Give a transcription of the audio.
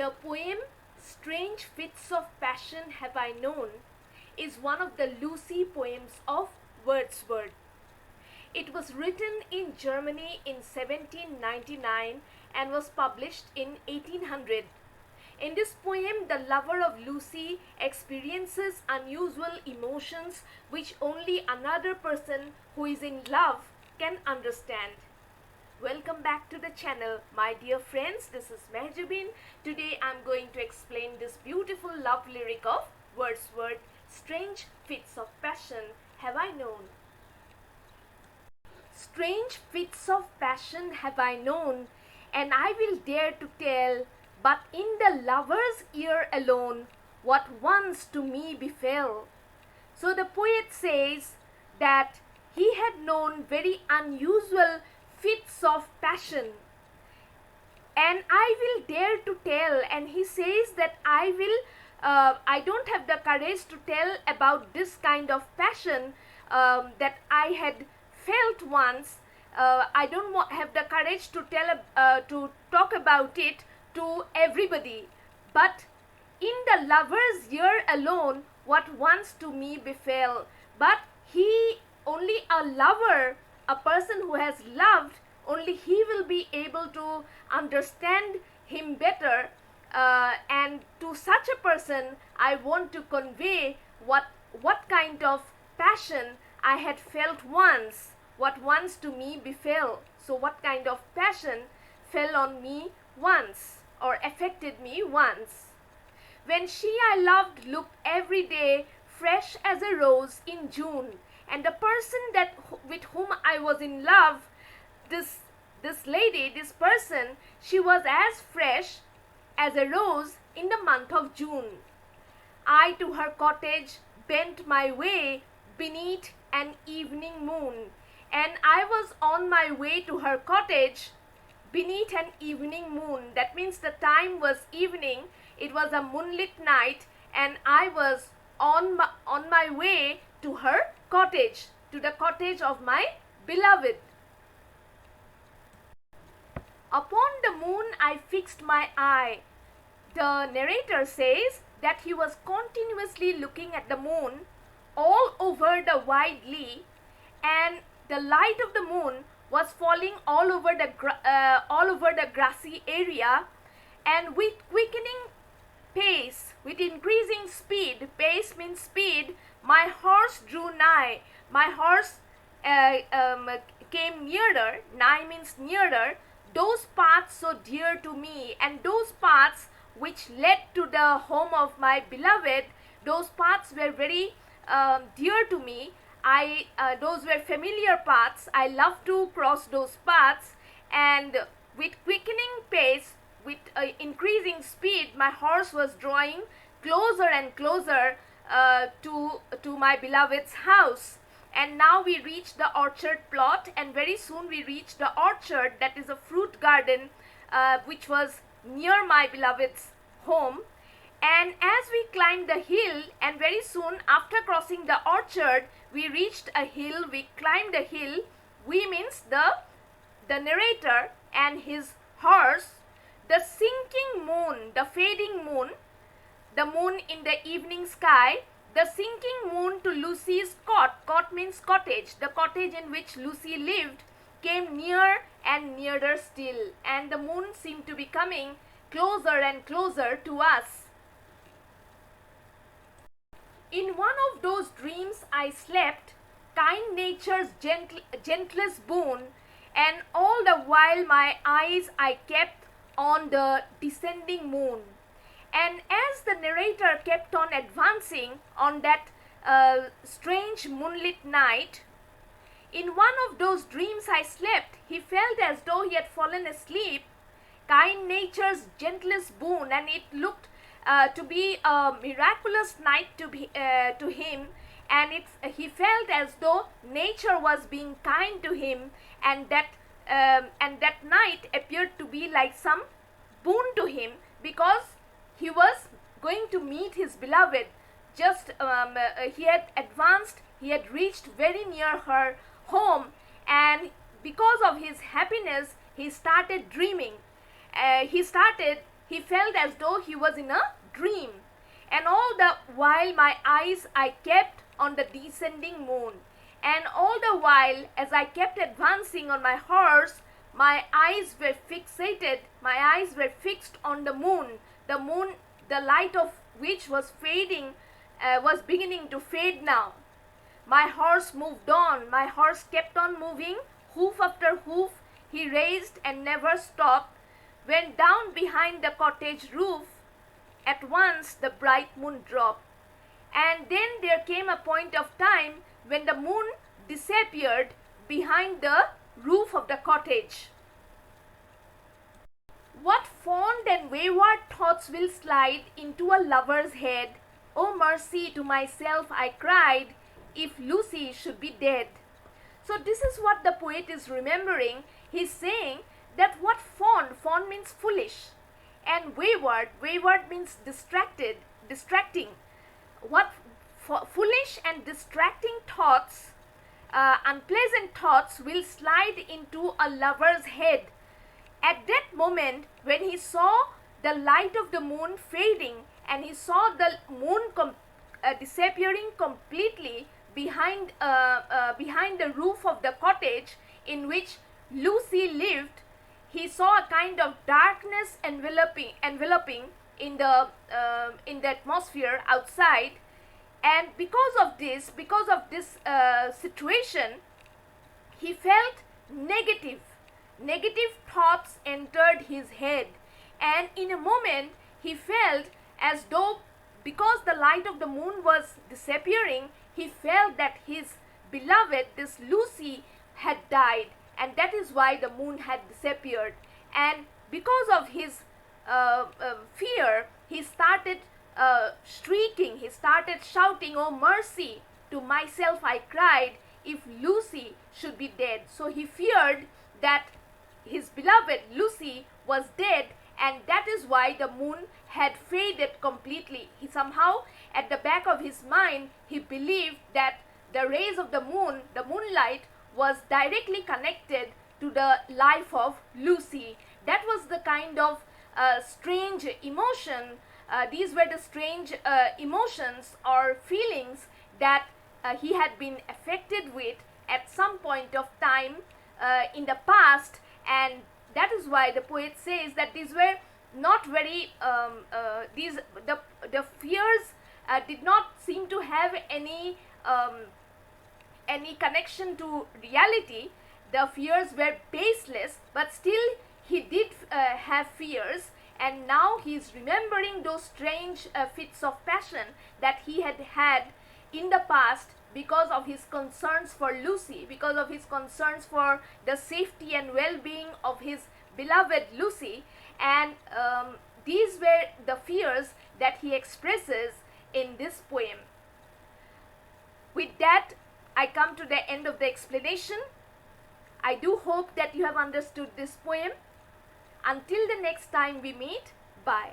The poem Strange Fits of Passion Have I Known is one of the Lucy poems of Wordsworth. It was written in Germany in 1799 and was published in 1800. In this poem, the lover of Lucy experiences unusual emotions which only another person who is in love can understand. Welcome back to the channel, my dear friends. This is Mehjabin. Today I'm going to explain this beautiful love lyric of Wordsworth, Strange Fits of Passion Have I Known. Strange fits of passion have I known, and I will dare to tell, but in the lover's ear alone, what once to me befell. So the poet says that he had known very unusual fits of passion, and I will dare to tell, and he says that I don't have the courage to tell about this kind of passion that I had felt once. I don't have the courage to talk about it to everybody, but in the lover's ear alone, what once to me befell. But he, only a lover, a person who has loved, only he will be able to understand him better, and to such a person I want to convey what kind of passion I had felt once, what once to me befell. So what kind of passion fell on me once or affected me once. When she I loved looked every day fresh as a rose in June, and the person with whom I was in love, this lady, this person, she was as fresh as a rose in the month of June. I to her cottage bent my way beneath an evening moon, and I was on my way to her cottage beneath an evening moon. That means the time was evening, it was a moonlit night, and I was on my way to her cottage, to the cottage of my beloved. Upon the moon I fixed my eye. The narrator says that he was continuously looking at the moon all over the wide lea, and the light of the moon was falling all over the grassy area, and with quickening pace, with increasing speed, pace means speed, my horse drew nigh. My horse came nearer, nigh means nearer, those paths so dear to me, and those paths which led to the home of my beloved, those paths were very dear to me. Those were familiar paths. I love to cross those paths, and with quickening pace, with increasing speed, my horse was drawing closer and closer to my beloved's house. And now we reach the orchard plot, and very soon we reach the orchard, that is a fruit garden which was near my beloved's home. And as we climbed the hill, and very soon after crossing the orchard, we reached a hill, we climbed a hill. We means the narrator and his horse. The sinking moon, the fading moon, the moon in the evening sky, the sinking moon to Lucy's cot means cottage, the cottage in which Lucy lived, came near and nearer still, and the moon seemed to be coming closer and closer to us. In one of those dreams I slept, kind nature's gentlest boon, and all the while my eyes I kept on the descending moon. And as the narrator kept on advancing on that strange moonlit night, in one of those dreams I slept, he felt as though he had fallen asleep, kind nature's gentlest boon, and it looked to be a miraculous night to him, and he felt as though nature was being kind to him, and that night appeared to be like some boon to him, because he was going to meet his beloved. Just he had advanced, he had reached very near her home, and because of his happiness he started dreaming. He He felt as though he was in a dream. And all the while my eyes I kept on the descending moon. And all the while, as I kept advancing on my horse, my eyes were fixed on the moon, the light of which was fading, was beginning to fade now. My horse moved on, my horse kept on moving, hoof after hoof, he raised and never stopped, when down behind the cottage roof, at once the bright moon dropped. And then there came a point of time when the moon disappeared behind the roof of the cottage. What fond and wayward thoughts will slide into a lover's head? Oh mercy, to myself I cried, if Lucy should be dead. So this is what the poet is remembering. He's saying that what fond means foolish, and wayward means distracting. What foolish and distracting thoughts, unpleasant thoughts will slide into a lover's head. At that moment, when he saw the light of the moon fading and he saw the moon disappearing completely behind the roof of the cottage in which Lucy lived, he saw a kind of darkness enveloping in the atmosphere outside. And because of this situation, he felt negative thoughts entered his head, and in a moment he felt as though, because the light of the moon was disappearing, he felt that his beloved, this Lucy, had died, and that is why the moon had disappeared. And because of his fear, he started shrieking, he started shouting, oh mercy, to myself I cried, if Lucy should be dead. So he feared that his beloved Lucy was dead, and that is why the moon had faded completely. He somehow, at the back of his mind, he believed that the rays of the moon, the moonlight, was directly connected to the life of Lucy. That was the kind of strange emotion. These were the strange emotions or feelings that he had been affected with at some point of time in the past, and that is why the poet says that these were not very the fears did not seem to have any connection to reality. The fears were baseless, but still he did have fears, and now he is remembering those strange fits of passion that he had had in the past because of his concerns for Lucy, because of his concerns for the safety and well-being of his beloved Lucy. And these were the fears that he expresses in this poem. With that, I come to the end of the explanation. I do hope that you have understood this poem. Until the next time we meet, bye.